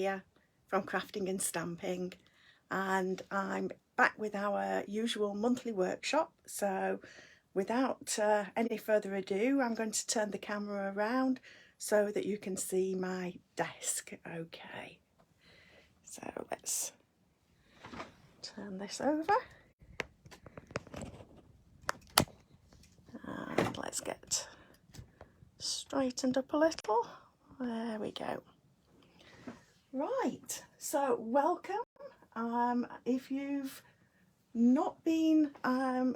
here from Crafting and Stamping, and I'm back with our usual monthly workshop. So without any further ado, I'm going to turn the camera around so that you can see my desk. Okay, so let's turn this over and let's get straightened up a little. There we go. Right, so welcome. If you've not been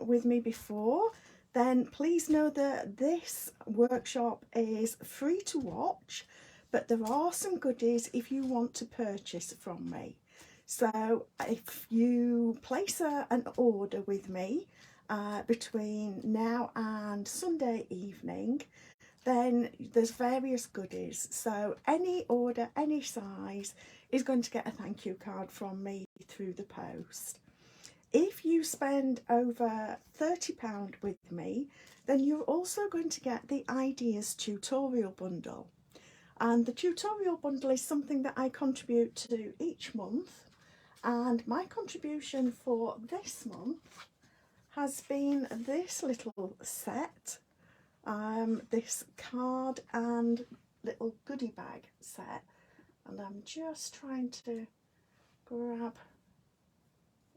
with me before, then please know that this workshop is free to watch, but there are some goodies if you want to purchase from me. So if you place an order with me between now and Sunday evening, then there's various goodies. So any order, any size is going to get a thank you card from me through the post. If you spend over £30 with me, then you're also going to get the Ideas tutorial bundle. And the tutorial bundle is something that I contribute to each month. And my contribution for this month has been this little set. This card and little goodie bag set, and I'm just trying to grab,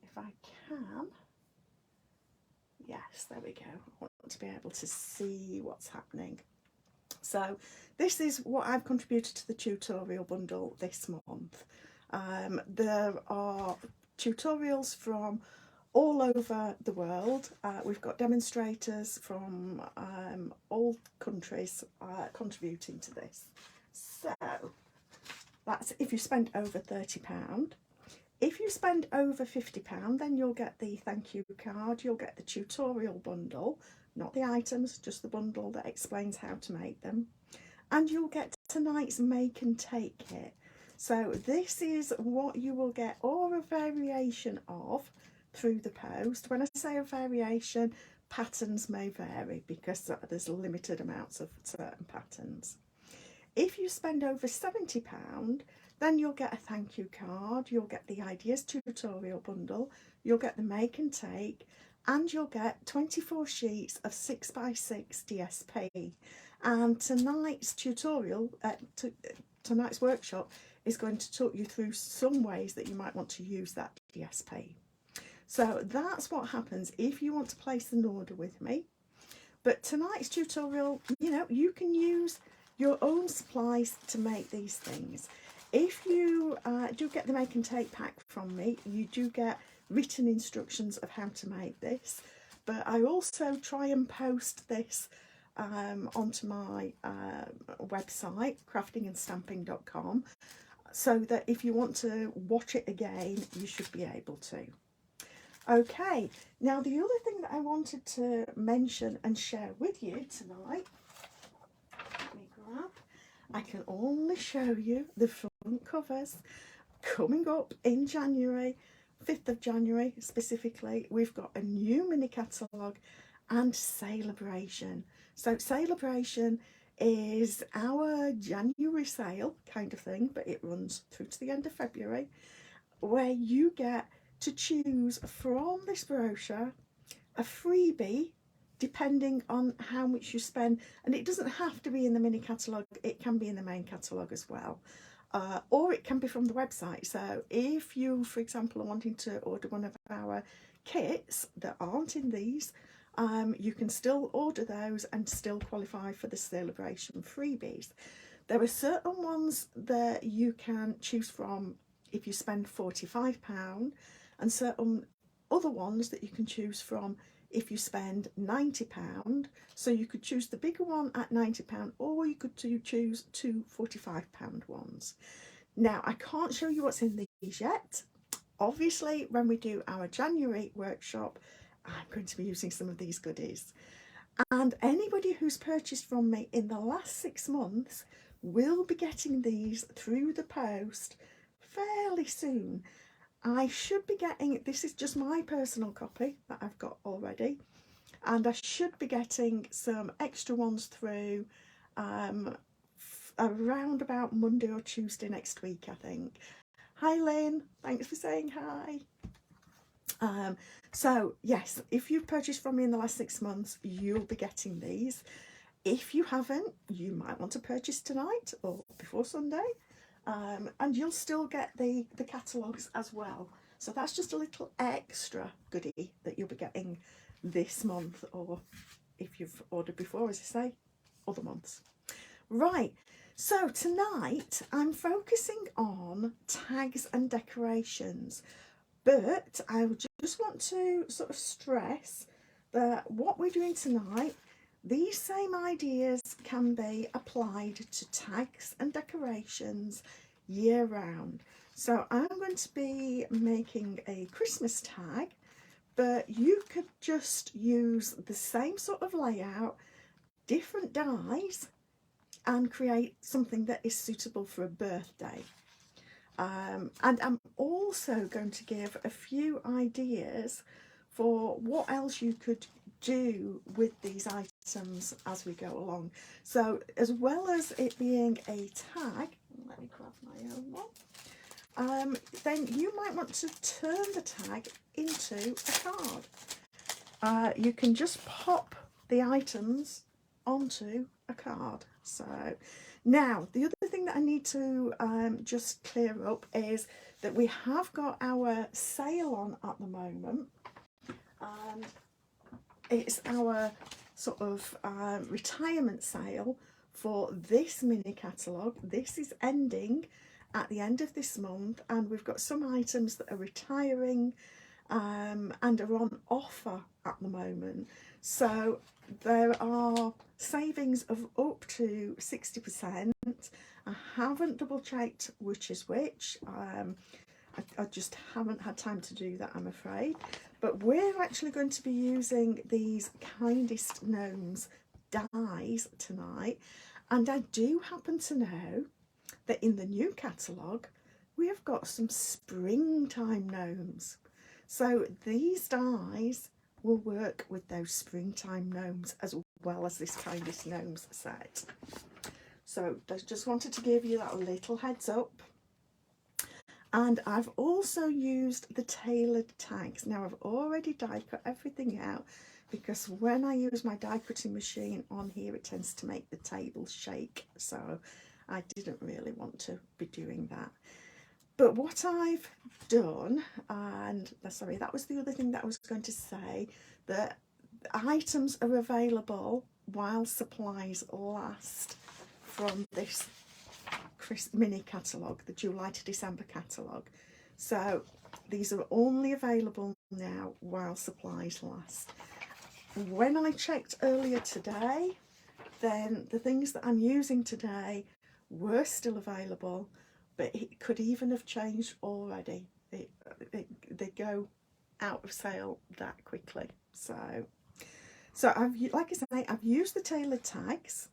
if I can, yes, there we go. I want to be able to see what's happening. So this is what I've contributed to the tutorial bundle this month. There are tutorials from all over the world. We've got demonstrators from all countries contributing to this. So that's if you spend over £30. If you spend over £50, then you'll get the thank you card, you'll get the tutorial bundle, not the items, just the bundle that explains how to make them, and you'll get tonight's make and take kit. So this is what you will get, or a variation of, through the post. When I say a variation, patterns may vary because there's limited amounts of certain patterns. If you spend over £70, then you'll get a thank you card, you'll get the Ideas tutorial bundle, you'll get the make and take, and you'll get 24 sheets of 6x6 DSP. And tonight's tutorial, tonight's workshop is going to talk you through some ways that you might want to use that DSP. So that's what happens if you want to place an order with me. But tonight's tutorial, you can use your own supplies to make these things. If you do get the make and take pack from me, you do get written instructions of how to make this. But I also try and post this onto my website, craftingandstamping.com, so that if you want to watch it again, you should be able to. Okay, now the other thing that I wanted to mention and share with you tonight, let me grab, I can only show you the front covers. Coming up in January, 5th of January specifically, we've got a new mini catalogue and Celebration. So Celebration is our January sale kind of thing, but it runs through to the end of February, where you get to choose from this brochure a freebie depending on how much you spend, and it doesn't have to be in the mini catalogue, it can be in the main catalogue as well, or it can be from the website. So if you, for example, are wanting to order one of our kits that aren't in these, you can still order those and still qualify for the Celebration freebies. There are certain ones that you can choose from if you spend £45, and certain other ones that you can choose from if you spend £90. So you could choose the bigger one at £90, or you could choose two £45 ones. Now, I can't show you what's in these yet. Obviously, when we do our January workshop, I'm going to be using some of these goodies. And anybody who's purchased from me in the last 6 months will be getting these through the post fairly soon. I should be getting, this is just my personal copy that I've got already, and I should be getting some extra ones through around about Monday or Tuesday next week, I think. Hi Lynn, thanks for saying hi. So yes, if you've purchased from me in the last 6 months, you'll be getting these. If you haven't, you might want to purchase tonight or before Sunday, and you'll still get the catalogues as well. So that's just a little extra goodie that you'll be getting this month, or if you've ordered before, as I say, other months. Right, so tonight I'm focusing on tags and decorations, but I just want to sort of stress that what we're doing tonight, these same ideas can be applied to tags and decorations year round. So I'm going to be making a Christmas tag, but you could just use the same sort of layout, different dies, and create something that is suitable for a birthday. And I'm also going to give a few ideas for what else you could do with these items as we go along. So as well as it being a tag, let me grab my own one, then you might want to turn the tag into a card. You can just pop the items onto a card. So now the other thing that I need to just clear up is that we have got our sale on at the moment. It's our sort of retirement sale for this mini catalogue. This is ending at the end of this month, and we've got some items that are retiring and are on offer at the moment. So there are savings of up to 60%. I haven't double checked which is which. I just haven't had time to do that, I'm afraid. But we're actually going to be using these Kindest Gnomes dies tonight, and I do happen to know that in the new catalogue we have got some springtime gnomes. So these dies will work with those springtime gnomes as well as this Kindest Gnomes set. So I just wanted to give you that little heads up. And I've also used the tailored tags. Now I've already die cut everything out, because when I use my die cutting machine on here it tends to make the table shake, so I didn't really want to be doing that. But what I've done, and sorry, that was the other thing that I was going to say, that items are available while supplies last from this mini catalogue, the July to December catalogue. So these are only available now while supplies last. When I checked earlier today, then the things that I'm using today were still available, but it could even have changed already. They go out of sale that quickly. So I've, like I say, I've used the tailored tags,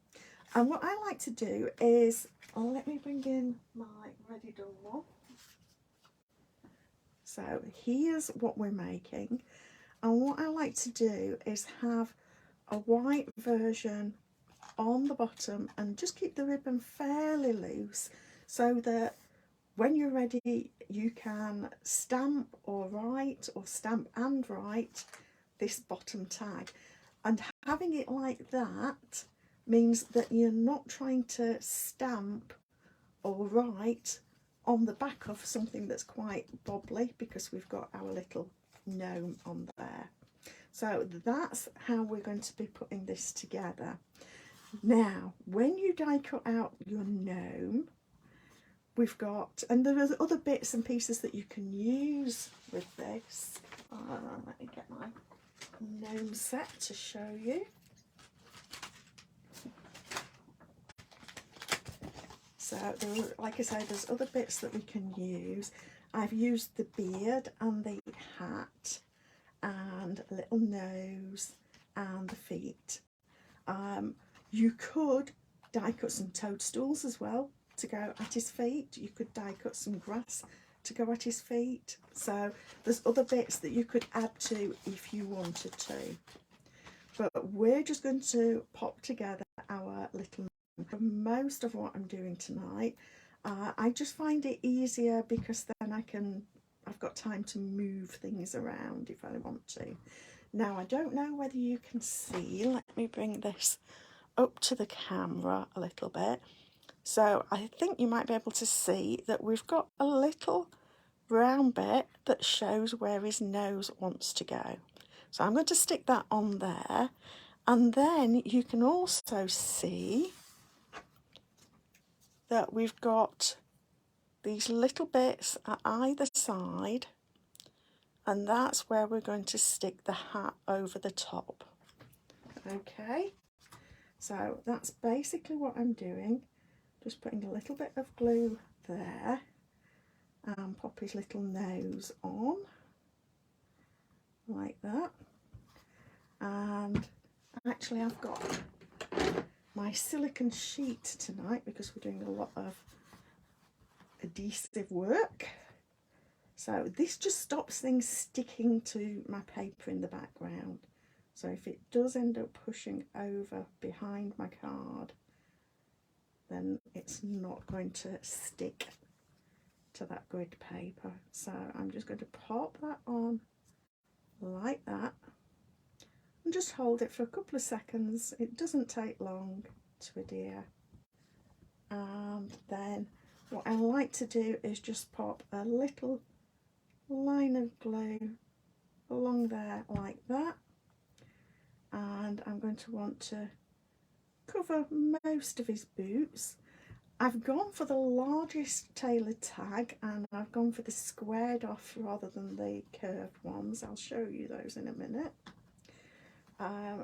and what I like to do is, let me bring in my ready done one. So here's what we're making, and what I like to do is have a white version on the bottom and just keep the ribbon fairly loose, so that when you're ready you can stamp or write, or stamp and write this bottom tag. And having it like that means that you're not trying to stamp or write on the back of something that's quite bobbly, because we've got our little gnome on there. So that's how we're going to be putting this together. Now, when you die cut out your gnome, we've got, and there are other bits and pieces that you can use with this. Let me get my gnome set to show you. So, like I say, there's other bits that we can use. I've used the beard and the hat and a little nose and the feet. You could die cut some toadstools as well to go at his feet. You could die cut some grass to go at his feet. So there's other bits that you could add to if you wanted to. But we're just going to pop together our little For most of what I'm doing tonight, I just find it easier because then I've got time to move things around if I want to. Now, I don't know whether you can see, let me bring this up to the camera a little bit. So I think you might be able to see that we've got a little brown bit that shows where his nose wants to go. So I'm going to stick that on there, and then you can also see that we've got these little bits at either side, and that's where we're going to stick the hat over the top. Okay, so that's basically what I'm doing, just putting a little bit of glue there and pop his little nose on like that. And actually I've got my silicone sheet tonight because we're doing a lot of adhesive work, so this just stops things sticking to my paper in the background. So if it does end up pushing over behind my card, then it's not going to stick to that grid paper. So I'm just going to pop that on like that and just hold it for a couple of seconds. It doesn't take long to adhere. And then what I like to do is just pop a little line of glue along there like that, and I'm going to want to cover most of his boots. I've gone for the largest tailored tag, and I've gone for the squared off rather than the curved ones. I'll show you those in a minute.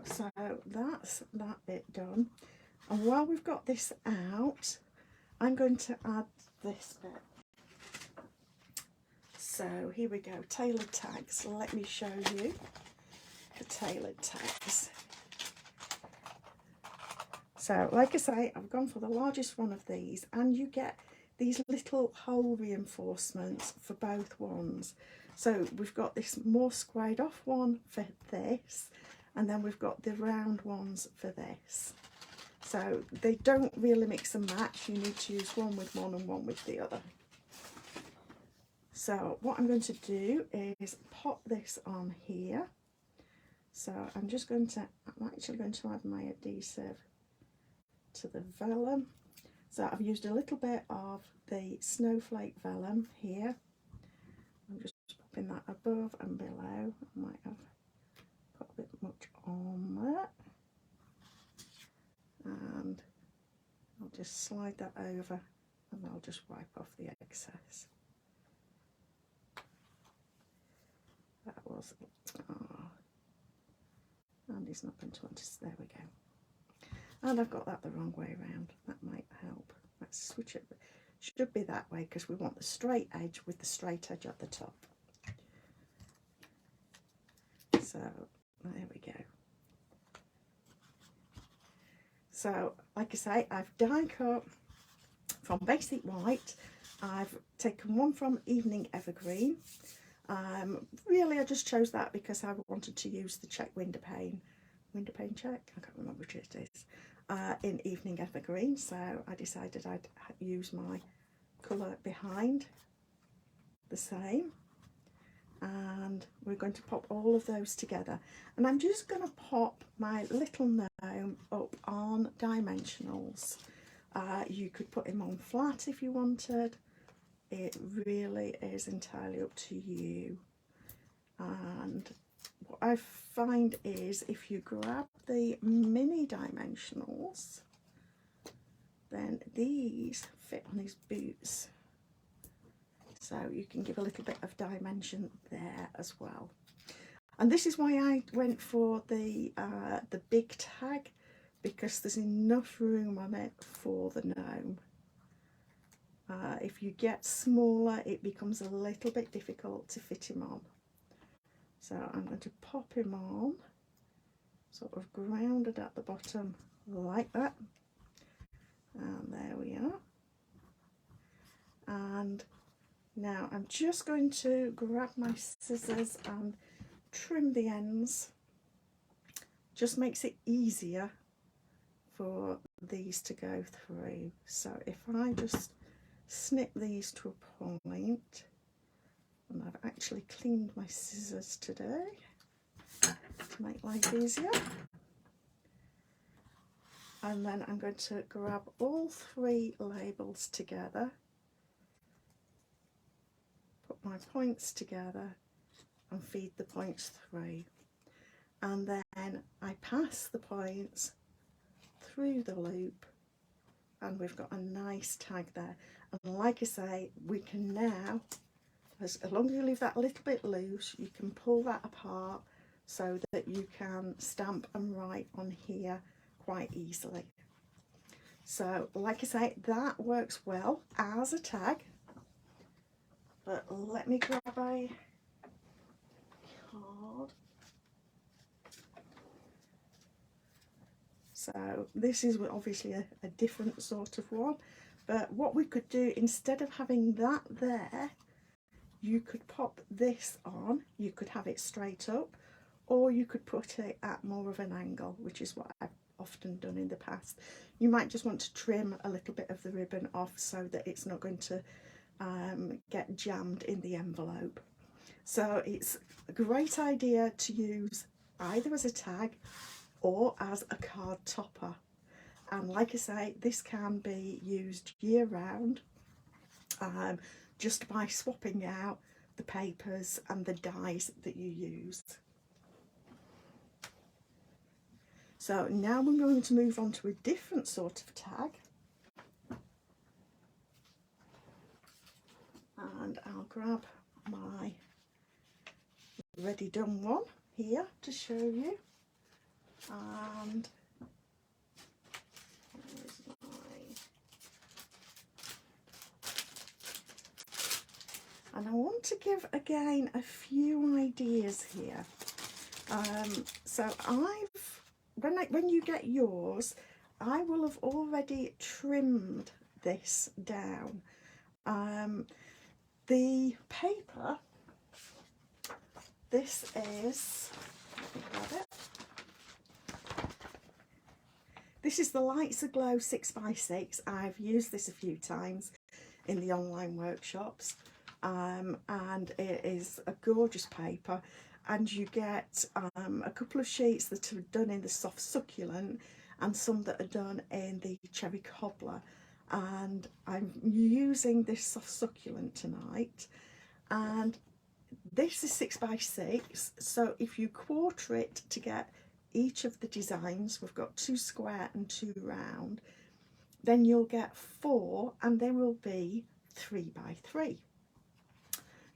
So that's that bit done, and while we've got this out, I'm going to add this bit. So here we go, tailored tags. Let me show you the tailored tags. So like I say, I've gone for the largest one of these, and you get these little hole reinforcements for both ones. So we've got this more squared off one for this, and then we've got the round ones for this. So they don't really mix and match. You need to use one with one and one with the other. So what I'm going to do is pop this on here. So I'm actually going to add my adhesive to the vellum. So I've used a little bit of the snowflake vellum here. I'm just popping that above and below. I might have put a bit much on there. And I'll just slide that over and I'll just wipe off the excess. That was, and he's not going to want to, there we go. And I've got that the wrong way around, that might help. Let's switch it, should be that way because we want the straight edge with the straight edge at the top. So there we go. So like I say, I've die cut from Basic White. I've taken one from Evening Evergreen. Really I just chose that because I wanted to use the check window pane check, I can't remember which it is, in Evening Evergreen, so I decided I'd use my colour behind the same, and we're going to pop all of those together, and I'm just going to pop my little gnome up on dimensionals. You could put him on flat if you wanted. It really is entirely up to you. And what I find is if you grab the mini dimensionals, then these fit on his boots. So you can give a little bit of dimension there as well. And this is why I went for the big tag, because there's enough room on it for the gnome. If you get smaller, it becomes a little bit difficult to fit him on. So I'm going to pop him on, sort of grounded at the bottom like that. And there we are. And now I'm just going to grab my scissors and trim the ends. Just makes it easier for these to go through. So if I just snip these to a point, and I've actually cleaned my scissors today to make life easier. And then I'm going to grab all 3 labels together, put my points together and feed the points through. And then I pass the points through the loop and we've got a nice tag there. And like I say, we can now, as long as you leave that a little bit loose, you can pull that apart so that you can stamp and write on here quite easily. So like I say, that works well as a tag, but let me grab a card. So this is obviously a different sort of one, but what we could do, instead of having that there, you could pop this on. You could have it straight up, or you could put it at more of an angle, which is what I've often done in the past. You might just want to trim a little bit of the ribbon off so that it's not going to get jammed in the envelope. So it's a great idea to use either as a tag or as a card topper. And like I say, this can be used year round, just by swapping out the papers and the dies that you use. So now we're going to move on to a different sort of tag. And I'll grab my ready done one here to show you. And I want to give again a few ideas here. So when you get yours, I will have already trimmed this down. The paper, this is, let me grab it. This is the Lights Aglow 6x6. I've used this a few times in the online workshops, and it is a gorgeous paper. And you get a couple of sheets that are done in the soft succulent and some that are done in the cherry cobbler. And I'm using this soft succulent tonight, and this is 6x6. So if you quarter it to get each of the designs, we've got 2 square and 2 round, then you'll get 4, and they will be 3x3.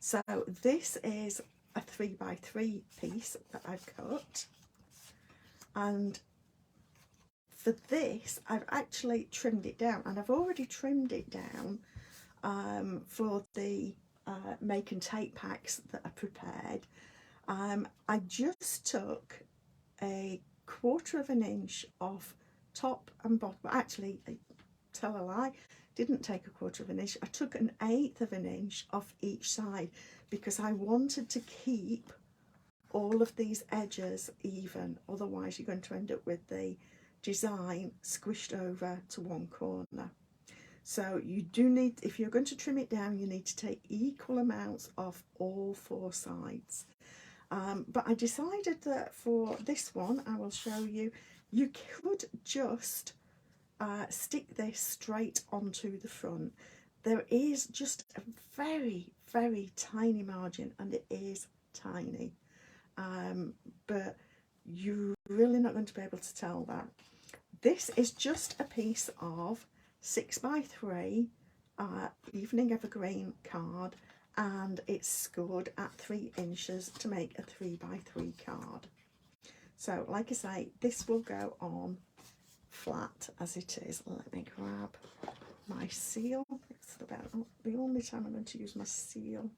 So this is a 3x3 piece that I've cut, and for this I've actually trimmed it down, and I've already trimmed it down for the make and take packs that are prepared. I just took a 1/4 of an inch off top and bottom. Actually, I tell a lie, didn't take a 1/4 of an inch. I took an 1/8 of an inch off each side because I wanted to keep all of these edges even, otherwise you're going to end up with the design squished over to one corner. So you do need, if you're going to trim it down, you need to take equal amounts off all 4 sides. But I decided that for this one, I will show you, you could just stick this straight onto the front. There is just a very, very tiny margin, and it is tiny, but you're really not going to be able to tell that. This is just a piece of 6x3 evening evergreen card, and it's scored at 3 inches to make a 3x3 card. So like I say, this will go on flat as it is. Let me grab my seal. It's about the only time I'm going to use my seal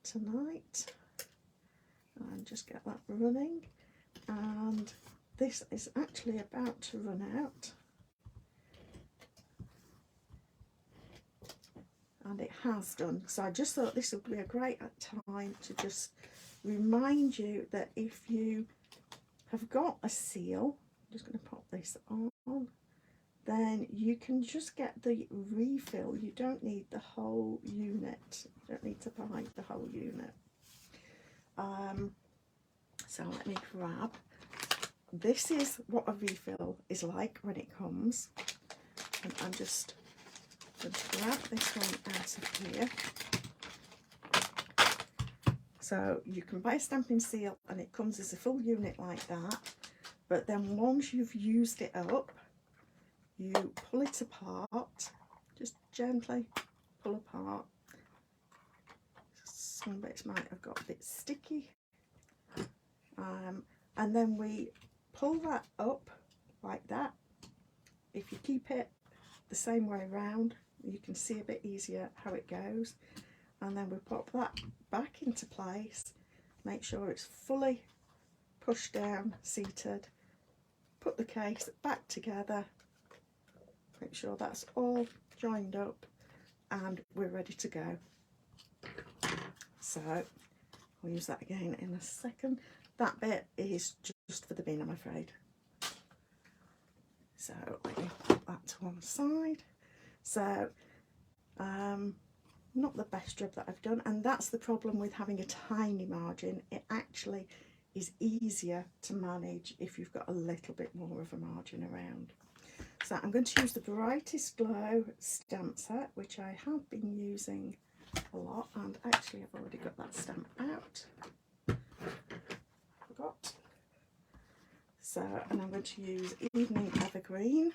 tonight, and just get that running. And this is actually about to run out, and it has done. So I just thought this would be a great time to just remind you that if you have got a seal, I'm just going to pop this on, then you can just get the refill. You don't need the whole unit. You don't need to buy the whole unit. So let me grab. This is what a refill is like when it comes. And I'm just going to grab this one out of here. So you can buy a stamping seal and it comes as a full unit like that. But then once you've used it up, you pull it apart, just gently pull apart. Some bits might have got a bit sticky. And then we pull that up like that. If you keep it the same way around, you can see a bit easier how it goes. And then we pop that back into place, make sure it's fully pushed down, seated, put the case back together, make sure that's all joined up, and we're ready to go. So I'll use that again in a second. That bit is just for the bin, I'm afraid. So let me put that to one side. So not the best job that I've done, and that's the problem with having a tiny margin. It actually is easier to manage if you've got a little bit more of a margin around. So I'm going to use the Brightest Glow stamp set, which I have been using a lot, and actually I've already got that stamp out. Forgot. So, and I'm going to use Evening Evergreen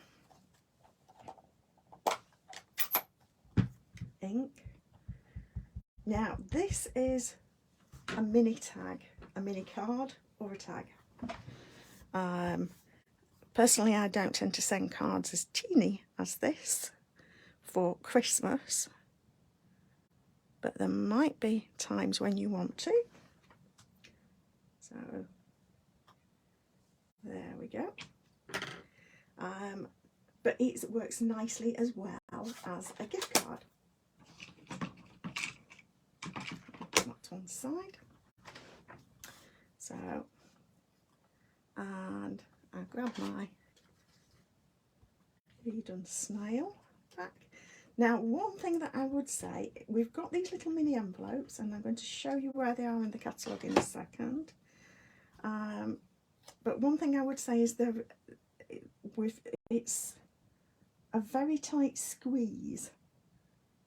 ink. Now this is a mini tag, a mini card or a tag. Personally, I don't tend to send cards as teeny as this for Christmas, but there might be times when you want to. So there we go. But it works nicely as well as a gift card. Put that to one side. So, and I grab my redone snail back. Now, one thing that I would say, we've got these little mini envelopes, and I'm going to show you where they are in the catalogue in a second. But one thing I would say is it's a very tight squeeze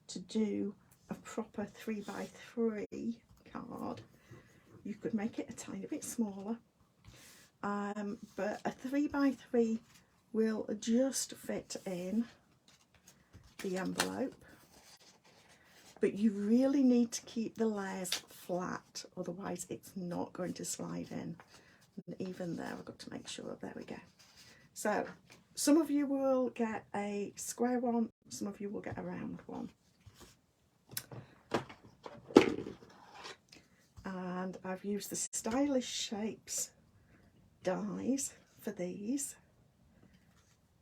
to do a proper 3x3 card. You could make it a tiny bit smaller, but a 3x3 will just fit in the envelope. But you really need to keep the layers flat, otherwise it's not going to slide in. And even there, I've got to make sure, there we go. So some of you will get a square one, some of you will get a round one. And I've used the Stylish Shapes dies for these,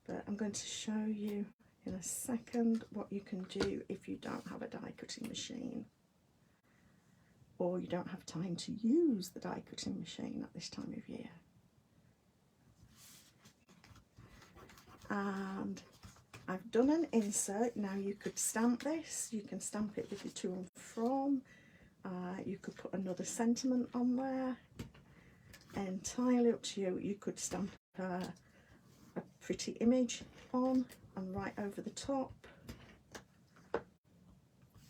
but I'm going to show you in a second what you can do if you don't have a die cutting machine, or you don't have time to use the die cutting machine at this time of year. And I've done an insert. Now you could stamp this, you can stamp it with your to and from, you could put another sentiment on there, entirely up to you. You could stamp a pretty image on and right over the top,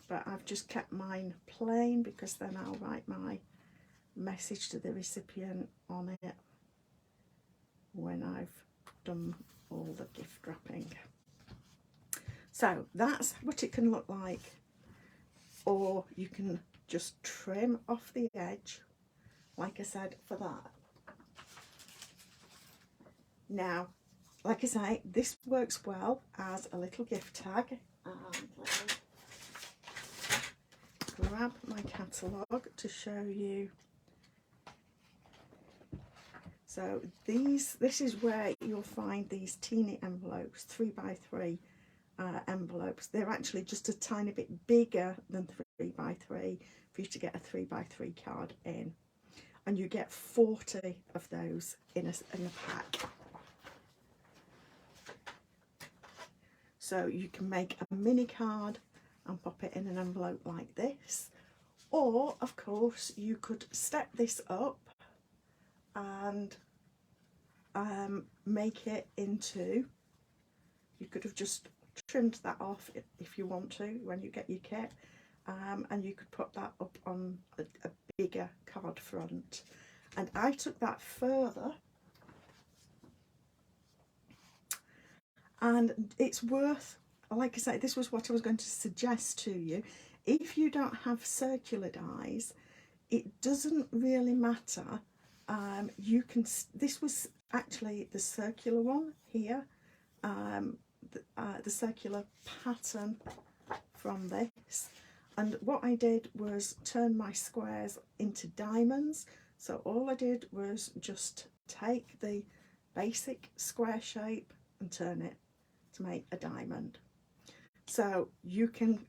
but I've just kept mine plain because then I'll write my message to the recipient on it when I've done all the gift wrapping. So that's what it can look like, or you can just trim off the edge like I said for that. Now, like I say, this works well as a little gift tag. And let me grab my catalogue to show you. So this is where you'll find these teeny envelopes, 3x3 envelopes. They're actually just a tiny bit bigger than 3x3 for you to get a 3x3 card in. And you get 40 of those in a pack. So you can make a mini card and pop it in an envelope like this, or of course you could step this up and make it into, you could have just trimmed that off if you want to when you get your kit, and you could put that up on a bigger card front. And I took that further, and it's worth, like I say, this was what I was going to suggest to you. If you don't have circular dies, it doesn't really matter. You can, this was actually the circular one here, the circular pattern from this, and what I did was turn my squares into diamonds. So all I did was just take the basic square shape and turn it to make a diamond. So you can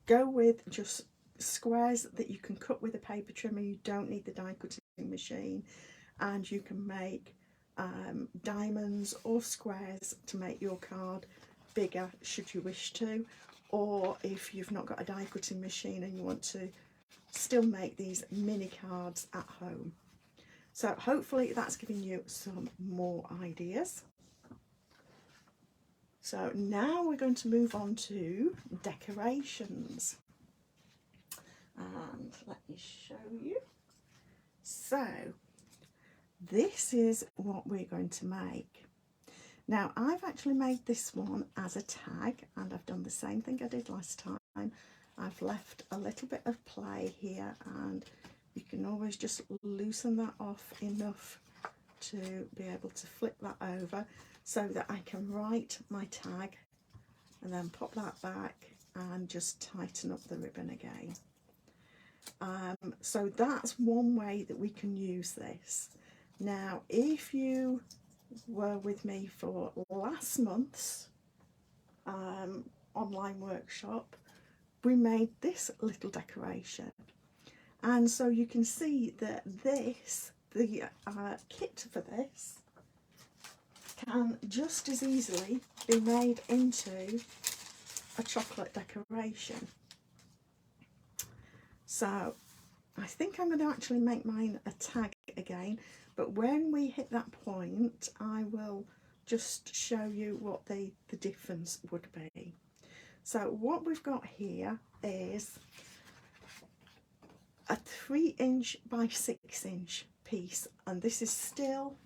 go with just squares that you can cut with a paper trimmer. You don't need the die cutting machine, and you can make diamonds or squares to make your card bigger should you wish to, or if you've not got a die cutting machine and you want to still make these mini cards at home. So hopefully that's giving you some more ideas. So now we're going to move on to decorations, and let me show you. So this is what we're going to make. Now I've actually made this one as a tag, and I've done the same thing I did last time. I've left a little bit of play here, and you can always just loosen that off enough to be able to flip that over so that I can write my tag and then pop that back and just tighten up the ribbon again. So that's one way that we can use this. Now if you were with me for last month's online workshop, we made this little decoration, and so you can see that this, the kit for this, can just as easily be made into a chocolate decoration. So I think I'm going to actually make mine a tag again, but when we hit that point I will just show you what the difference would be. So what we've got here is a 3" by 6" piece, and this is still,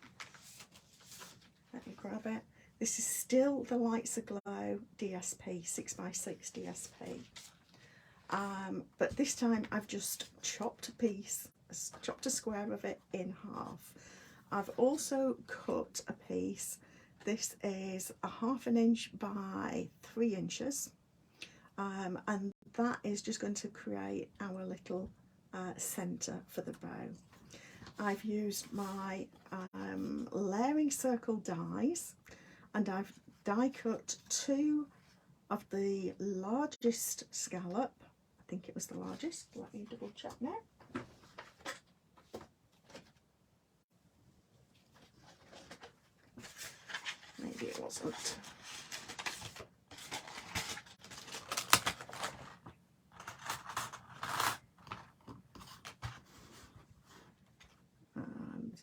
let me grab it, this is still the Lights Aglow DSP, 6x6 DSP. But this time I've just chopped a piece, chopped a square of it in half. I've also cut a piece, this is a 1/2 inch by 3 inches, and that is just going to create our little centre for the bow. I've used my layering circle dies, and I've die cut 2 of the largest scallop. I think it was the largest, let me double check now. Maybe it wasn't.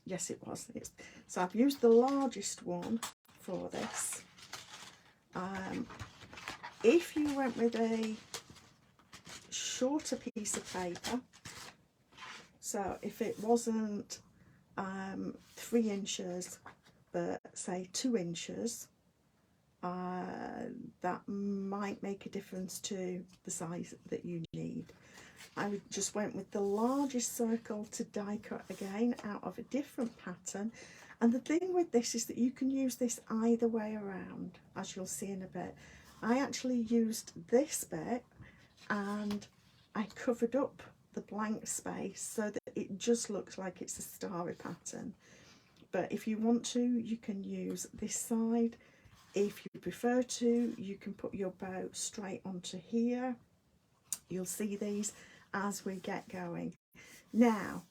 Yes, it was. So I've used the largest one for this. If you went with a shorter piece of paper, so if it wasn't 3 inches but say 2 inches, that might make a difference to the size that you need. I just went with the largest circle to die cut again out of a different pattern, and the thing with this is that you can use this either way around, as you'll see in a bit. I actually used this bit and I covered up the blank space so that it just looks like it's a starry pattern. But if you want to, you can use this side. If you prefer to, you can put your bow straight onto here. You'll see these as we get going. Now,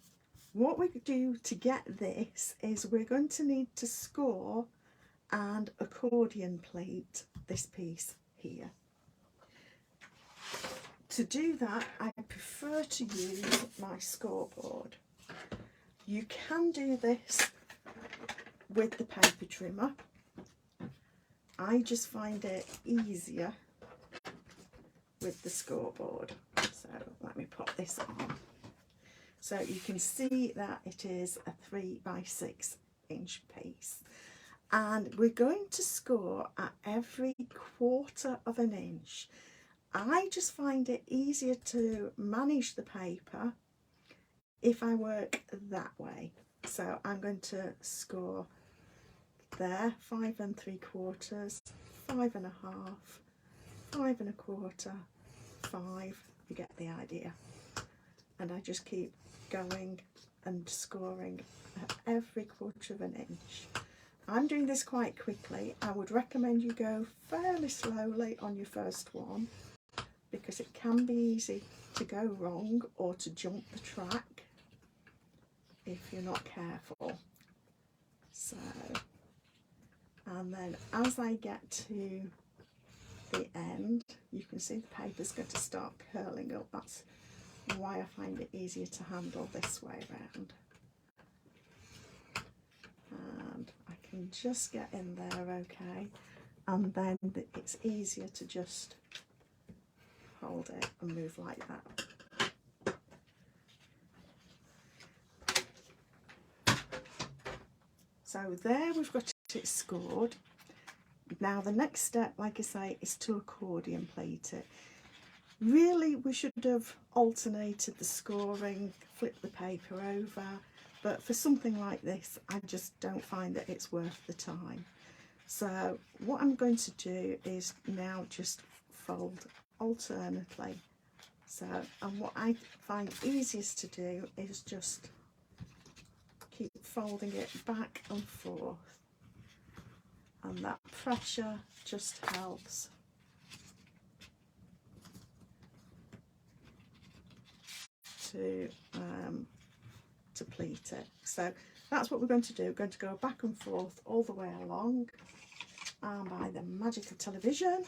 what we do to get this is we're going to need to score and accordion pleat this piece here. To do that, I prefer to use my scoreboard. You can do this with the paper trimmer. I just find it easier with the scoreboard. So let me put this on. So you can see that it is a 3 by 6 inch piece. And we're going to score at every 1/4 of an inch. I just find it easier to manage the paper if I work that way. So I'm going to score there 5 3/4, 5 1/2, 5 1/4, 5, you get the idea. And I just keep going and scoring at every 1/4 of an inch. I'm doing this quite quickly. I would recommend you go fairly slowly on your first one, because it can be easy to go wrong or to jump the track if you're not careful. So, and then as I get to the end, you can see the paper's going to start curling up. That's why I find it easier to handle this way around. And I can just get in there okay, and then it's easier to just hold it and move like that. So there we've got it scored. Now the next step, like I say, is to accordion pleat it. Really we should have alternated the scoring, flipped the paper over, but for something like this I just don't find that it's worth the time. So what I'm going to do is now just fold alternately. So, and what I find easiest to do is just keep folding it back and forth, and that pressure just helps to pleat it. So that's what we're going to do. We're going to go back and forth all the way along, and by the magic of television,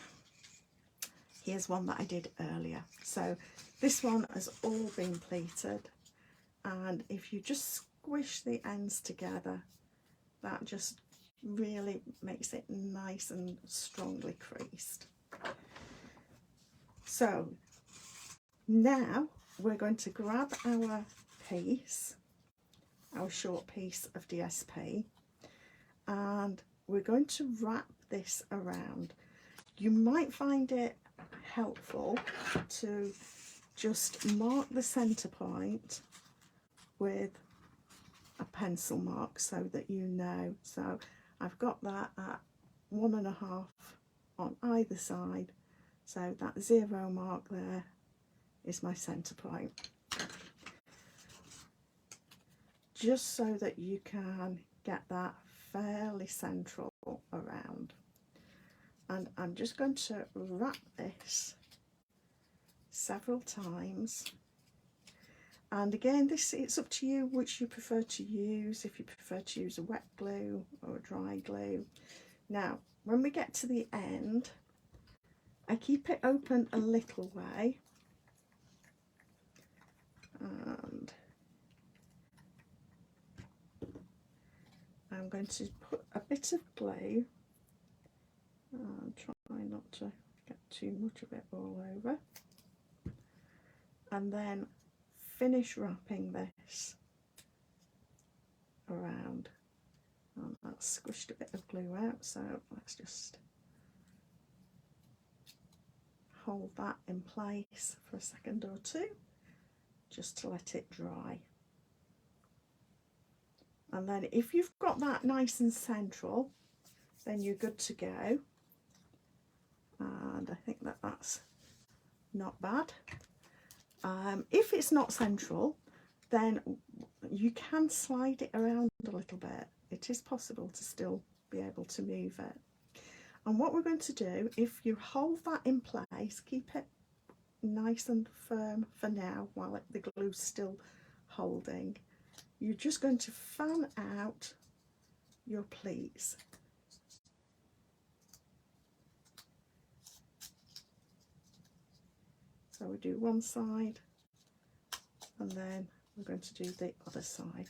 here's one that I did earlier. So this one has all been pleated, and if you just squish the ends together, that just really makes it nice and strongly creased. So now we're going to grab our piece, our short piece of DSP, and we're going to wrap this around. You might find it helpful to just mark the centre point with a pencil mark so that you know. So I've got that at 1 1/2 on either side, so that 0 mark there is my centre point, just so that you can get that fairly central around. And I'm just going to wrap this several times. And again, it's up to you which you prefer to use, if you prefer to use a wet glue or a dry glue. Now, when we get to the end, I keep it open a little way, and I'm going to put a bit of glue and try not to get too much of it all over, and then finish wrapping this around. And that's squished a bit of glue out, so let's just hold that in place for a second or two just to let it dry. And then if you've got that nice and central, then you're good to go. And I think that that's not bad. If it's not central, then you can slide it around a little bit. It is possible to still be able to move it. And what we're going to do, if you hold that in place, keep it nice and firm for now while the glue's still holding, you're just going to fan out your pleats So we do one side and then we're going to do the other side.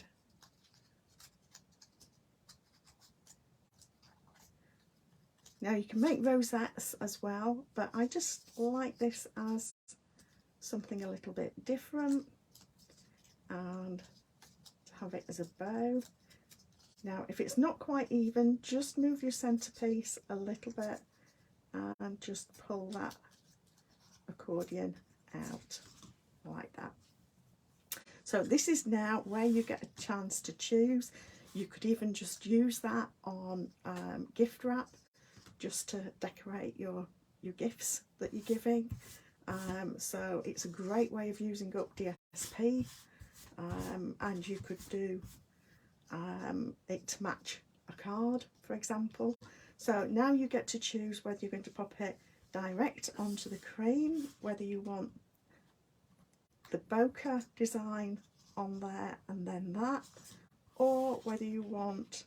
Now you can make rosettes as well, but I just like this as something a little bit different, and to have it as a bow. Now if it's not quite even, just move your centerpiece a little bit and just pull that accordion out like that. So this is now where you get a chance to choose. You could even just use that on gift wrap, just to decorate your gifts that you're giving. So it's a great way of using up DSP, and you could do it to match a card, for example. So now you get to choose whether you're going to pop it direct onto the cream, whether you want the bokeh design on there and then that, or whether you want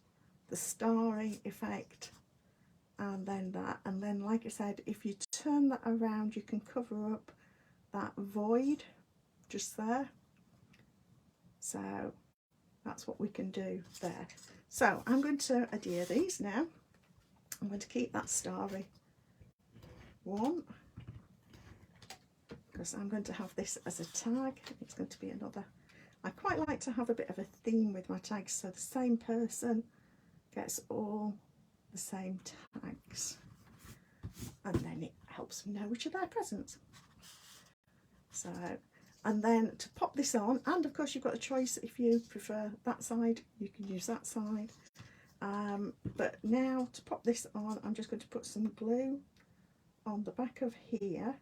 the starry effect and then that. And then, like I said, if you turn that around, you can cover up that void just there. So that's what we can do there. So I'm going to adhere these now. I'm going to keep that starry one because I'm going to have this as a tag. It's going to be another. I quite like to have a bit of a theme with my tags, so the same person gets all the same tags, and then it helps me know which are their presents. So, and then to pop this on, and of course you've got a choice. If you prefer that side, you can use that side, but now to pop this on, I'm just going to put some glue on the back of here,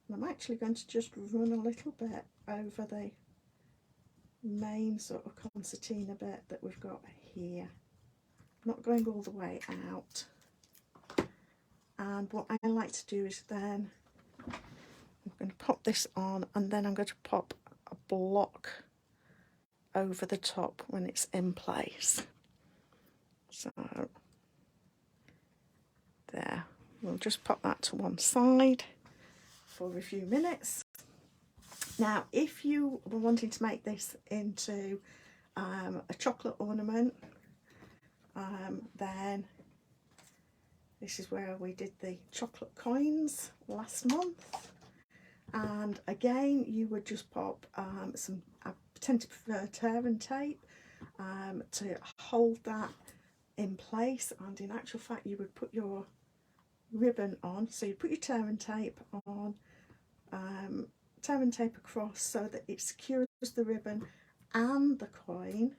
and I'm actually going to just run a little bit over the main sort of concertina bit that we've got here, not going all the way out. And what I like to do is then I'm going to pop this on, and then I'm going to pop a block over the top when it's in place. So there, we'll just pop that to one side for a few minutes. Now if you were wanting to make this into a chocolate ornament, then this is where we did the chocolate coins last month, and again you would just pop some, I tend to prefer tear and tape to hold that in place, and in actual fact you would put your ribbon on, so you put your tear and tape on, tear and tape across so that it secures the ribbon and the coin,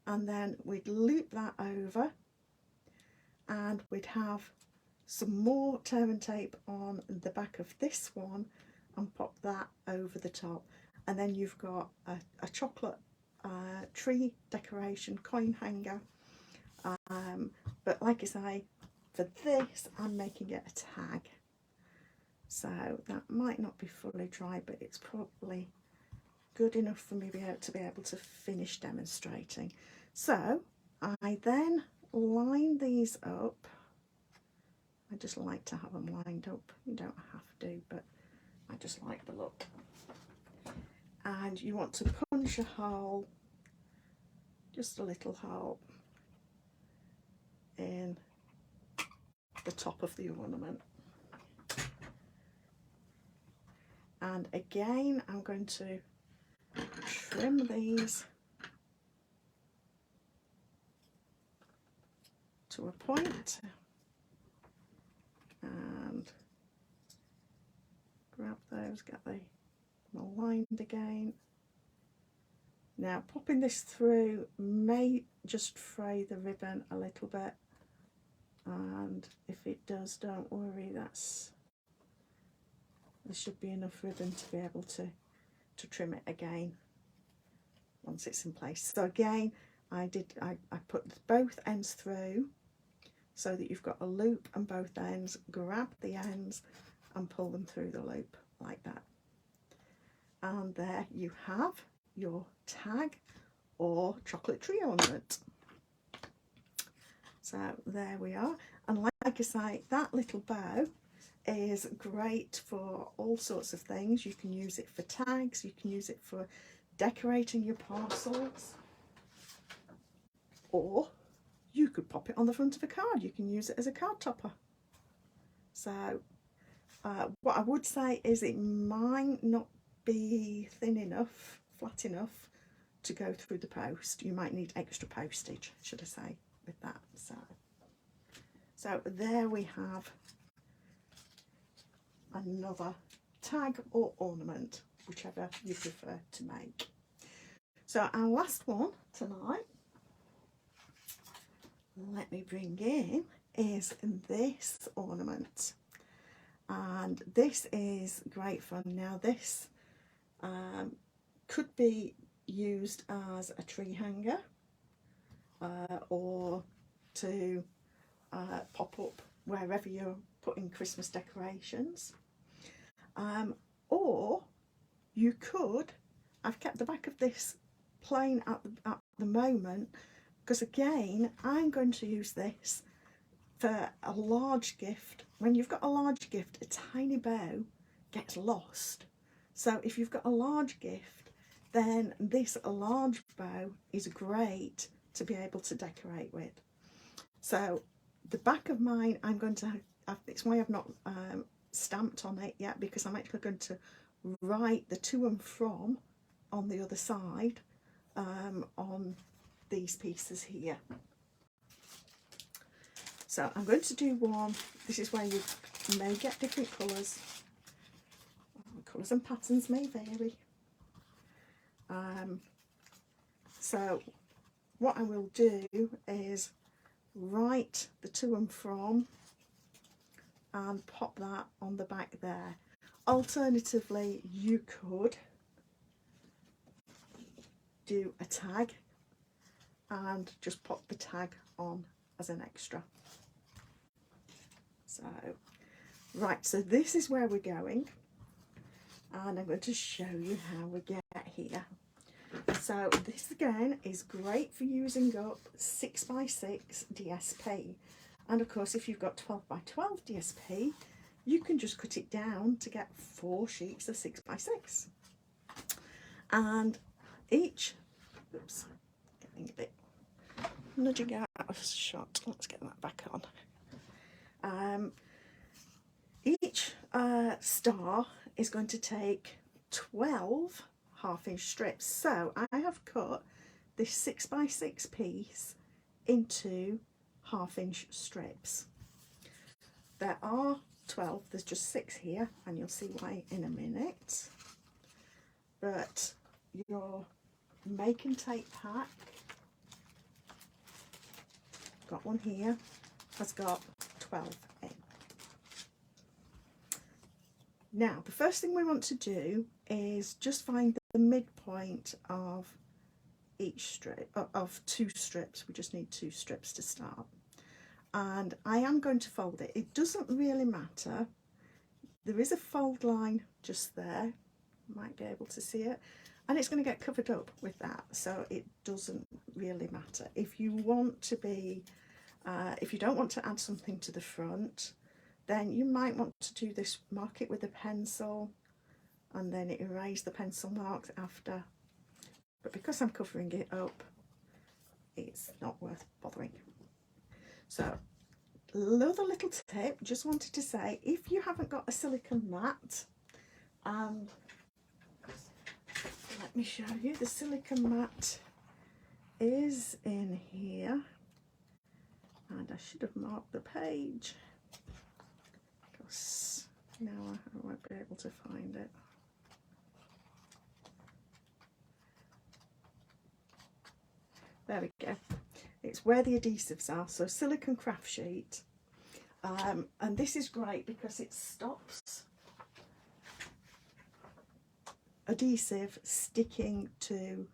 and then we'd loop that over, and we'd have some more tear and tape on the back of this one and pop that over the top, and then you've got a chocolate tree decoration coin hanger. But like I say, for this I'm making it a tag, so that might not be fully dry, but it's probably good enough for me to be able to finish demonstrating. So I then line these up. I just like to have them lined up. You don't have to, but I just like the look. And you want to punch a hole, just a little hole, in the top of the ornament. And again I'm going to trim these to a point and grab those, get them aligned again. Now popping this through may just fray the ribbon a little bit, and if it does, don't worry, there should be enough ribbon to be able to trim it again once it's in place. So again I put both ends through so that you've got a loop and both ends, grab the ends and pull them through the loop like that, and there you have your tag or chocolate tree ornament. So there we are, and like I say, that little bow is great for all sorts of things. You can use it for tags, you can use it for decorating your parcels, or you could pop it on the front of a card. You can use it as a card topper. So what I would say is it might not be thin enough, flat enough to go through the post. You might need extra postage, should I say, with that. So there we have another tag or ornament, whichever you prefer to make. So our last one tonight, let me bring in, is this ornament. And this is great fun. Now this could be used as a tree hanger or to pop up wherever you're putting Christmas decorations. Or you could, I've kept the back of this plain at the moment, because again I'm going to use this for a large gift. When you've got a large gift, a tiny bow gets lost. So if you've got a large gift, then this large bow is great to be able to decorate with. So the back of mine, I'm going to have, it's why I've not stamped on it yet, because I'm actually going to write the to and from on the other side on these pieces here. So I'm going to do one. This is where you may get different colours. Colours and patterns may vary. So what I will do is write the to and from and pop that on the back there. Alternatively, you could do a tag and just pop the tag on as an extra. So right, so this is where we're going, and I'm going to show you how we get here. So this again is great for using up 6x6 DSP, and of course if you've got 12x12 DSP, you can just cut it down to get 4 sheets of 6x6. And each, oops, getting a bit nudging out of shot, let's get that back on. Each star is going to take 12 half-inch strips. So I have cut this 6x6 piece into half-inch strips. There are 12, there's just 6 here, and you'll see why in a minute. But your make and take pack, got one here, has got 12 in. Now the first thing we want to do is just find the midpoint of each strip, of 2 strips. We just need 2 strips to start, and I am going to fold it. It doesn't really matter, there is a fold line just there, might be able to see it, and it's going to get covered up with that, so it doesn't really matter. If you want to be if you don't want to add something to the front, then you might want to do this, mark it with a pencil and then erase the pencil marks after. But because I'm covering it up, it's not worth bothering. So another little tip, just wanted to say, if you haven't got a silicone mat, let me show you, the silicone mat is in here. And I should have marked the page, because now I won't be able to find it. There we go. It's where the adhesives are. So silicone craft sheet. And this is great because it stops adhesive sticking to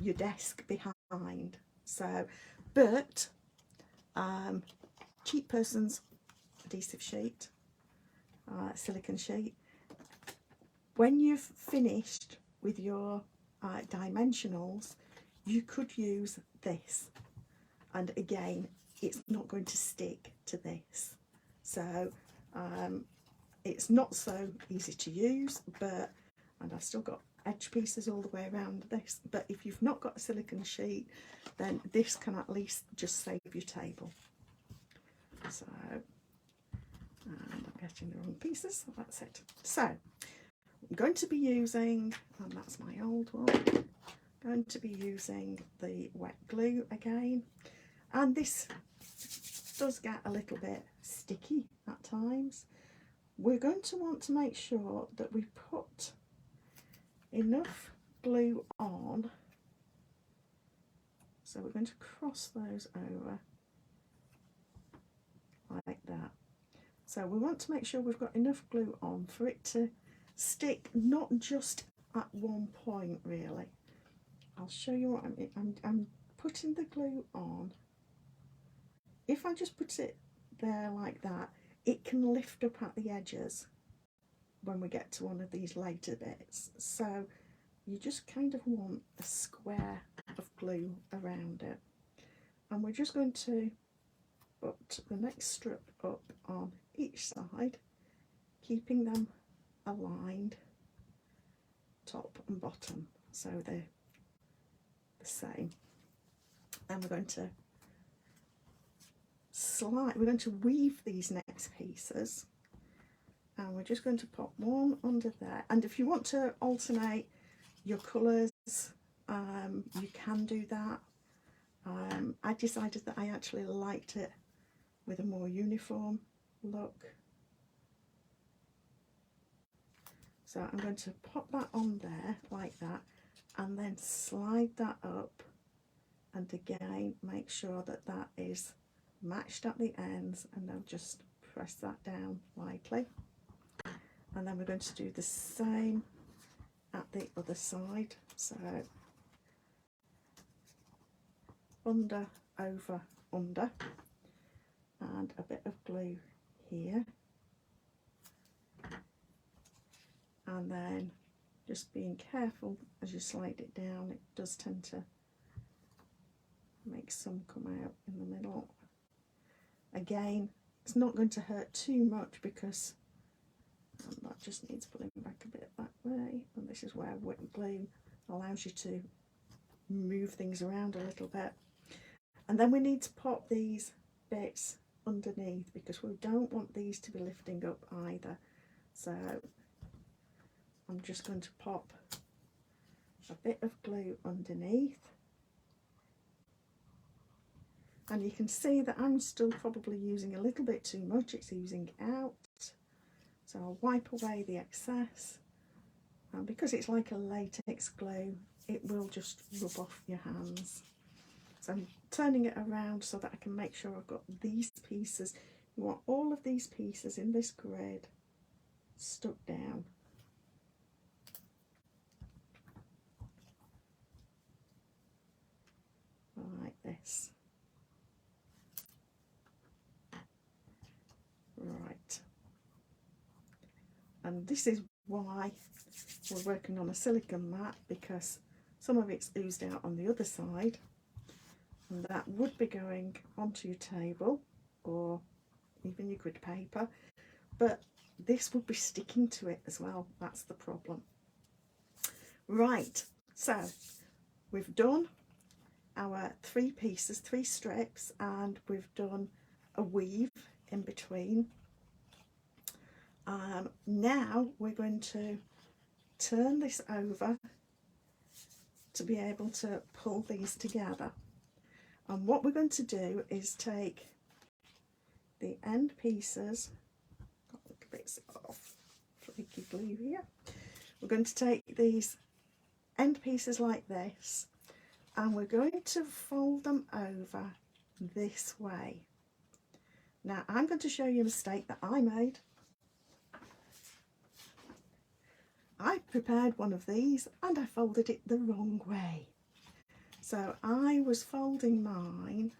your desk behind. So, but cheap person's adhesive sheet, silicone sheet, when you've finished with your dimensionals, you could use this, and again it's not going to stick to this. So it's not so easy to use, and I've still got edge pieces all the way around this, but if you've not got a silicone sheet, then this can at least just save your table. So, and I'm getting the wrong pieces, so that's it. So I'm going to be using, and that's my old one, going to be using the wet glue again, and this does get a little bit sticky at times. We're going to want to make sure that we put enough glue on, so we're going to cross those over like that. So we want to make sure we've got enough glue on for it to stick, not just at one point really. I'll show you what I'm putting the glue on. If I just put it there like that, it can lift up at the edges when we get to one of these later bits. So you just kind of want a square of glue around it. And we're just going to put the next strip up on each side, keeping them aligned top and bottom, so they're the same. And we're going to weave these next pieces, and we're just going to pop one under there. And if you want to alternate your colours, you can do that. I decided that I actually liked it with a more uniform look, so I'm going to pop that on there like that, and then slide that up, and again make sure that that is matched at the ends, and then just press that down lightly. And then we're going to do the same at the other side, so under, over, under, and a bit of glue here, and then just being careful as you slide it down, it does tend to make some come out in the middle. Again, it's not going to hurt too much because that just needs pulling back a bit that way, and this is where wet glue allows you to move things around a little bit. And then we need to pop these bits underneath because we don't want these to be lifting up either. So I'm just going to pop a bit of glue underneath, and you can see that I'm still probably using a little bit too much, it's oozing out, so I'll wipe away the excess, and because it's like a latex glue, it will just rub off your hands. So I'm turning it around so that I can make sure I've got these pieces. You want all of these pieces in this grid stuck down. Like this. Right. And this is why we're working on a silicone mat, because some of it's oozed out on the other side, and that would be going onto your table or even your grid paper, but this would be sticking to it as well. That's the problem. Right, so we've done our three pieces, three strips, and we've done a weave in between. Now we're going to turn this over to be able to pull these together. And what we're going to do is take the end pieces, got a little bits of flaky glue here. We're going to take these end pieces like this, and we're going to fold them over this way. Now I'm going to show you a mistake that I made. I prepared one of these and I folded it the wrong way. So I was folding mine,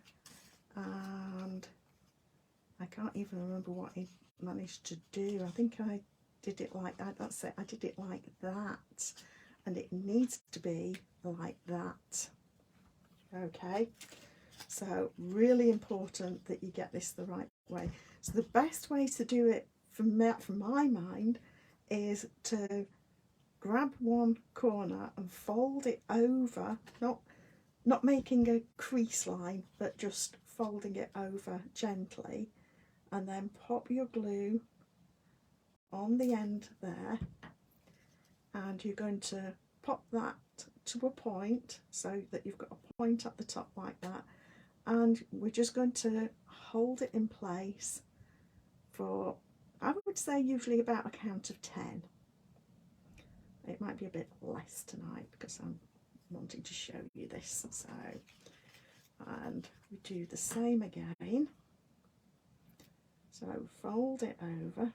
and I can't even remember what I managed to do. I think I did it like that. That's it. I did it like that, and it needs to be like that. Okay, so really important that you get this the right way. So the best way to do it from my mind is to grab one corner and fold it over, not making a crease line, but just folding it over gently, and then pop your glue on the end there, and you're going to pop that to a point so that you've got a point at the top like that, and we're just going to hold it in place for, I would say, usually about a count of 10. It might be a bit less tonight because I'm wanting to show you this. So, and we do the same again. So fold it over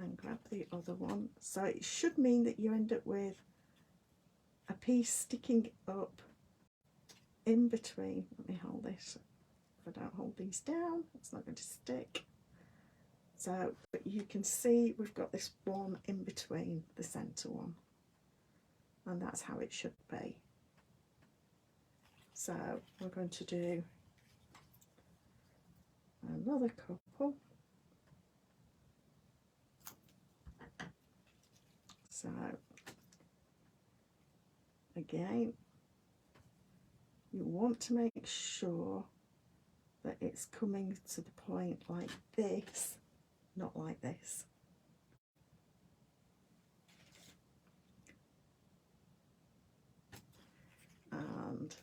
and grab the other one. So it should mean that you end up with a piece sticking up in between. Let me hold this. If I don't hold these down, it's not going to stick. So, but you can see we've got this one in between the centre one, and that's how it should be. So we're going to do another couple. So again, you want to make sure that it's coming to the point like this, not like this. And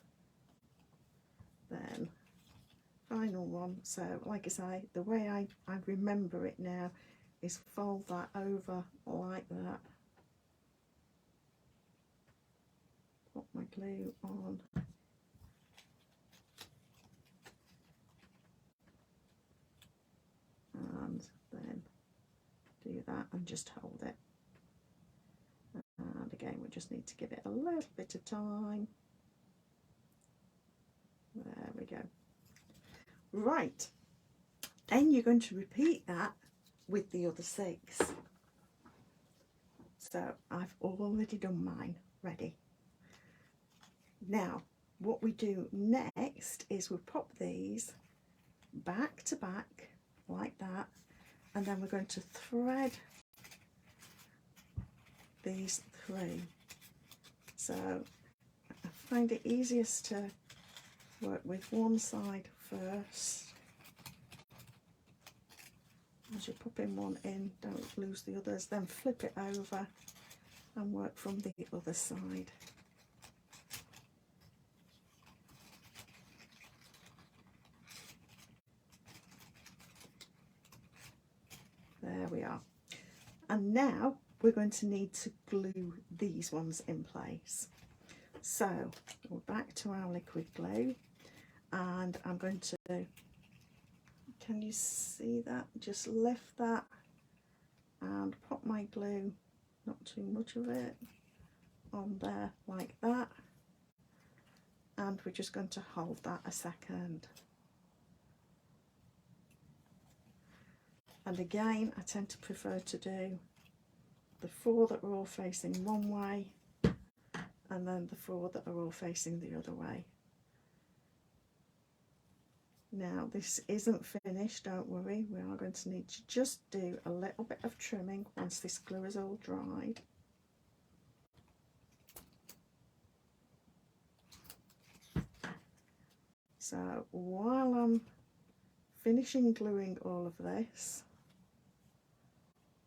then final one. So like I say, the way I remember it now is fold that over like that, put my glue on, and then do that and just hold it. And again, we just need to give it a little bit of time. There we go. Right, then you're going to repeat that with the other 6. So I've already done mine, ready. Now what we do next is we pop these back to back like that, and then we're going to thread these through. So I find it easiest to work with one side first. As you're popping one in, don't lose the others, then flip it over and work from the other side. There we are. And now we're going to need to glue these ones in place. So we're back to our liquid glue, and I'm going to, can you see that? Just lift that and pop my glue, not too much of it, on there like that, and we're just going to hold that a second. And again, I tend to prefer to do the 4 that are all facing one way, and then the 4 that are all facing the other way. Now this isn't finished, don't worry, we are going to need to just do a little bit of trimming once this glue is all dried. So while I'm finishing gluing all of this,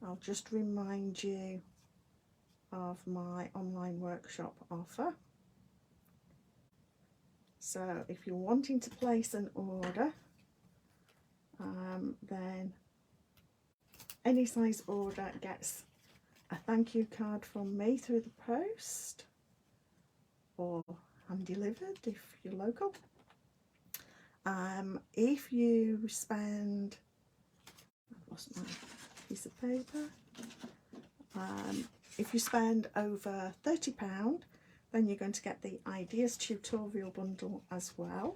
I'll just remind you of my online workshop offer. So if you're wanting to place an order, then any size order gets a thank you card from me through the post, or hand delivered if you're local. If you spend, I've lost my piece of paper, if you spend over £30, then you're going to get the Ideas tutorial bundle as well,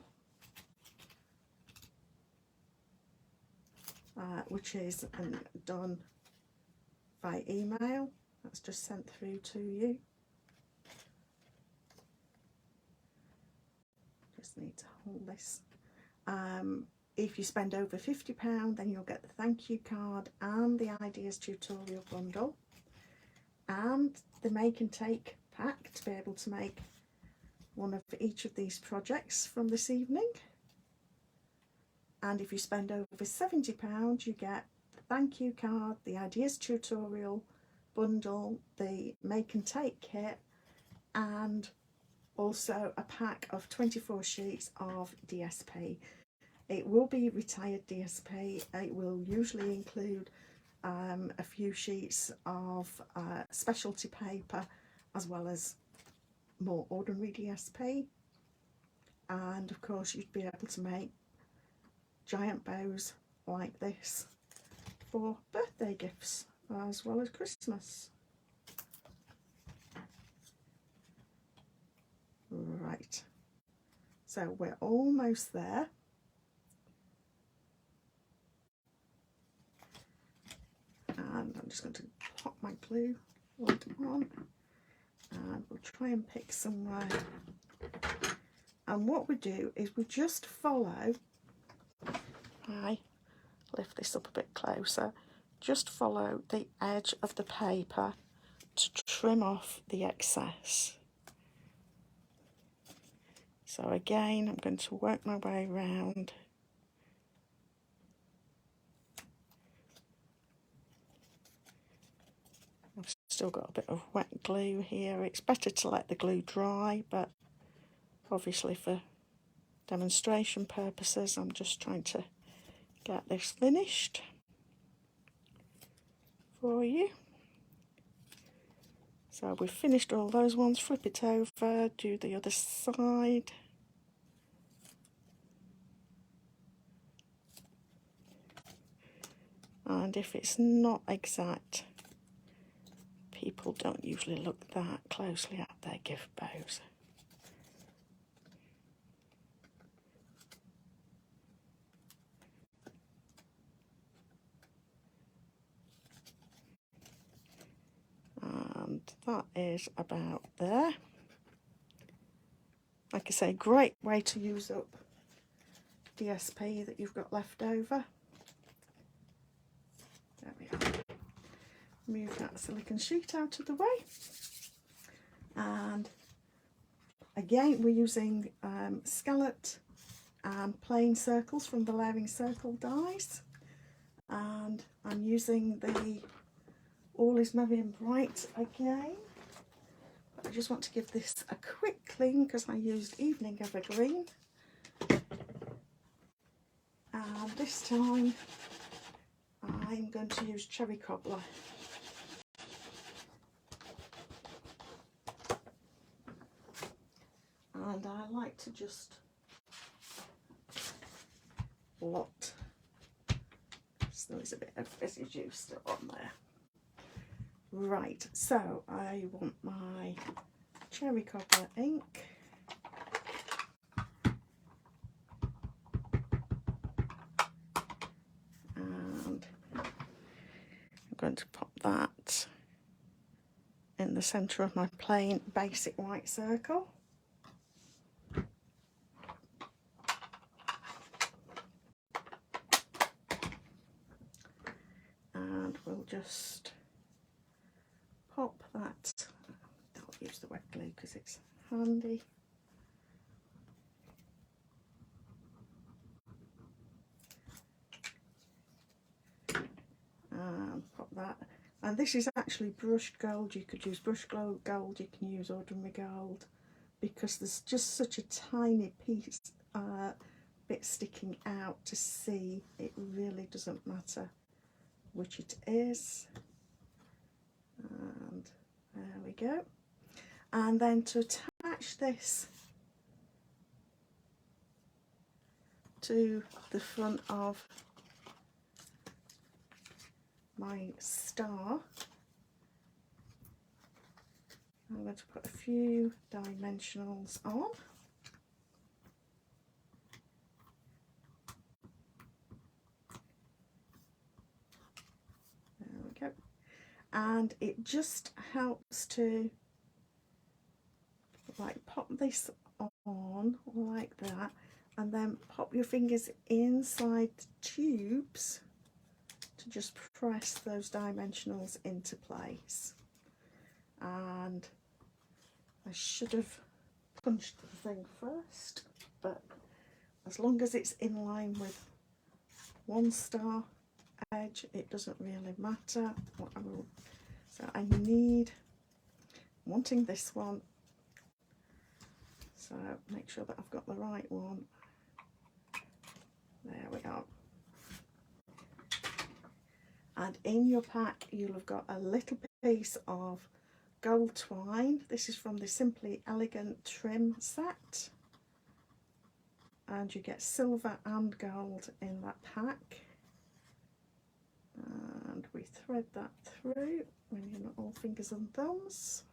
which is done by email. That's just sent through to you. Just need to hold this. If you spend over £50, then you'll get the thank you card and the ideas tutorial bundle and the make and take pack to be able to make one of each of these projects from this evening. And if you spend over £70, you get the thank you card, the ideas tutorial bundle, the make and take kit, and also a pack of 24 sheets of DSP. It will be retired DSP. It will usually include a few sheets of specialty paper as well as more ordinary DSP, and of course you'd be able to make giant bows like this for birthday gifts as well as Christmas. Right, so we're almost there. And I'm just going to pop my glue lid on and we'll try and pick somewhere. And what we do is we just follow, I lift this up a bit closer, just follow the edge of the paper to trim off the excess. So again, I'm going to work my way around. I've still got a bit of wet glue here. It's better to let the glue dry, but obviously for demonstration purposes I'm just trying to get this finished for you. So we've finished all those ones, flip it over, do the other side. And if it's not exact, people don't usually look that closely at their gift bows. And that is about there. Like I say, great way to use up DSP that you've got left over. There we are. Move that silicone sheet out of the way. And again, we're using scalloped and plain circles from the layering circle dies. And I'm using the All Is Merry and Bright again. I just want to give this a quick clean because I used Evening Evergreen. And this time I'm going to use Cherry Cobbler. And I like to just blot. So there's a bit of residue still on there. Right, so I want my Cherry Cobbler ink. And I'm going to pop that in the centre of my plain basic white circle. And we'll just pop that. I'll use the wet glue because it's handy. And pop that. And this is actually brushed gold. You could use brushed gold, you can use ordinary gold, because there's just such a tiny piece, bit sticking out to see. It really doesn't matter which it is. And there we go. And then to attach this to the front of my star, I'm going to put a few dimensionals on. There we go. And it just helps to like pop this on like that, and then pop your fingers inside the tubes to just press those dimensionals into place. And I should have punched the thing first, but as long as it's in line with one star edge, it doesn't really matter. So I need, wanting this one, so make sure that I've got the right one. There we go. And in your pack you'll have got a little piece of gold twine. This is from the Simply Elegant trim set, and you get silver and gold in that pack, and we thread that through when you're not all fingers and thumbs,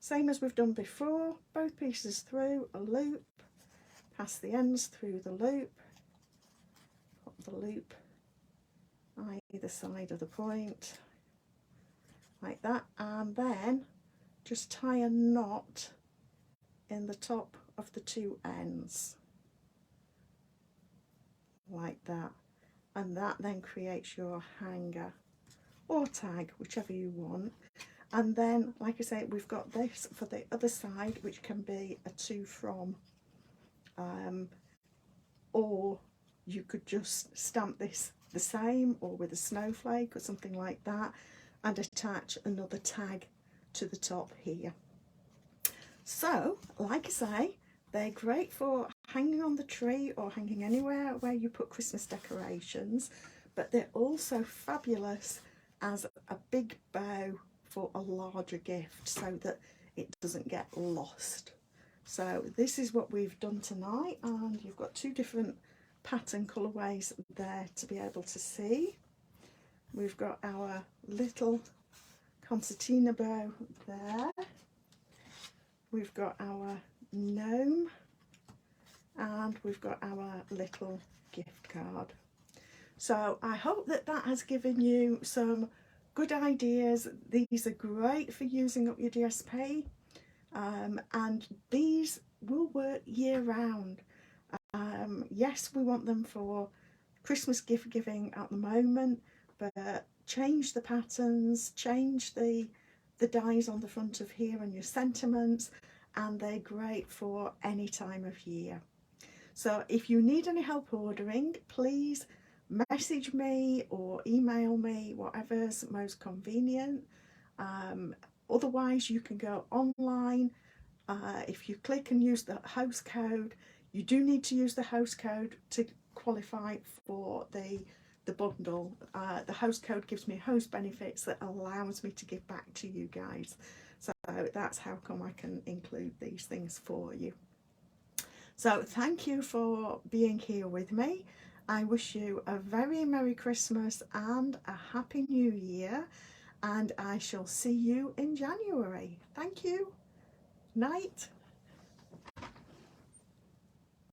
same as we've done before. Both pieces through a loop, pass the ends through the loop, pop the loop either side of the point like that, and then just tie a knot in the top of the two ends like that, and that then creates your hanger or tag, whichever you want. And then, like I say, we've got this for the other side, which can be a to from, or you could just stamp this the same or with a snowflake or something like that, and attach another tag to the top here. So like I say, they're great for hanging on the tree or hanging anywhere where you put Christmas decorations, but they're also fabulous as a big bow for a larger gift so that it doesn't get lost. So this is what we've done tonight, and you've got two different pattern colourways there to be able to see. We've got our little concertina bow there, we've got our gnome, and we've got our little gift card. So I hope that that has given you some good ideas. These are great for using up your DSP, and these will work year round. Yes, we want them for Christmas gift giving at the moment, but change the patterns, change the dies on the front of here and your sentiments, and they're great for any time of year. So if you need any help ordering, please message me or email me, whatever's most convenient. Otherwise you can go online. If you click and use the host code, you do need to use the host code to qualify for the bundle. The host code gives me host benefits that allows me to give back to you guys. So that's how come I can include these things for you. So thank you for being here with me. I wish you a very Merry Christmas and a Happy New Year, and I shall see you in January. Thank you. Night.